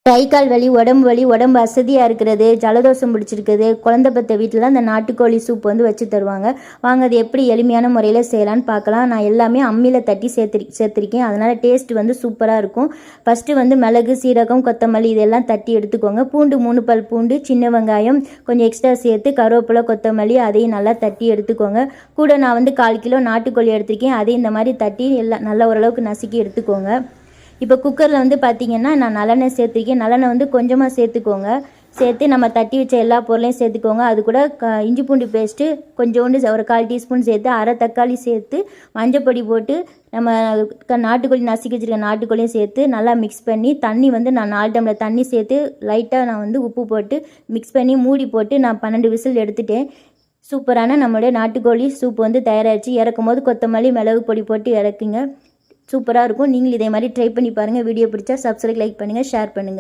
கை கால் வலி, உடம்பு வலி, உடம்பு அசதியாக இருக்கிறது, ஜலதோஷம் பிடிச்சிருக்குது, குழந்தை பெற்ற வீட்டில் அந்த நாட்டுக்கோழி சூப் வந்து வச்சு தருவாங்க. வாங்க அது எப்படி எளிமையான முறையில் செய்யலான்னு பார்க்கலாம். நான் எல்லாமே அம்மியில் தட்டி சேர்த்துருக்கேன். அதனால் டேஸ்ட் வந்து சூப்பராக இருக்கும். ஃபஸ்ட்டு வந்து மிளகு, சீரகம், கொத்தமல்லி இதெல்லாம் தட்டி எடுத்துக்கோங்க. பூண்டு 3 பல் பூண்டு, சின்ன வெங்காயம் கொஞ்சம் எக்ஸ்ட்ரா சேர்த்து கருவேப்பிலை, கொத்தமல்லி அதையும் நல்லா தட்டி எடுத்துக்கோங்க. கூட நான் வந்து 1/4 கிலோ நாட்டுக்கோழி எடுத்திருக்கேன். அதையும் இந்த மாதிரி தட்டி எல்லாம் நல்லா ஓரளவுக்கு நசுக்கி எடுத்துக்கோங்க. இப்போ குக்கரில் வந்து பார்த்திங்கன்னா நான் நல்லெண்ணெய் சேர்த்துருக்கேன். நல்லெண்ணெய் வந்து கொஞ்சமாக சேர்த்துக்கோங்க. சேர்த்து நம்ம தட்டி வச்ச எல்லா பொருளையும் சேர்த்துக்கோங்க. அது கூட இஞ்சி பூண்டு பேஸ்ட்டு கொஞ்சோண்டு ஒரு 1/4 டீஸ்பூன் சேர்த்து, அரை தக்காளி சேர்த்து, மஞ்சப்பொடி போட்டு நம்ம நாட்டுக்கோழி நசுக்கி வச்சுருக்க நாட்டுக்கோழியும் சேர்த்து நல்லா மிக்ஸ் பண்ணி, தண்ணி வந்து நான் 4 டம்ளர் தண்ணி சேர்த்து லைட்டாக நான் வந்து உப்பு போட்டு மிக்ஸ் பண்ணி மூடி போட்டு நான் 12 விசில் எடுத்துட்டேன். சூப்பரான நம்மளுடைய நாட்டுக்கோழி சூப் வந்து தயாராகிடுச்சு. இறக்கும் போது கொத்தமல்லி, மிளகு பொடி போட்டு இறக்குங்க. சூப்பராக இருக்கும். நீங்களும் இதே மாதிரி ட்ரை பண்ணி பாருங்கள். வீடியோ பிடிச்சா சப்ஸ்கிரைப், லைக் பண்ணுங்கள், ஷேர் பண்ணுங்கள்.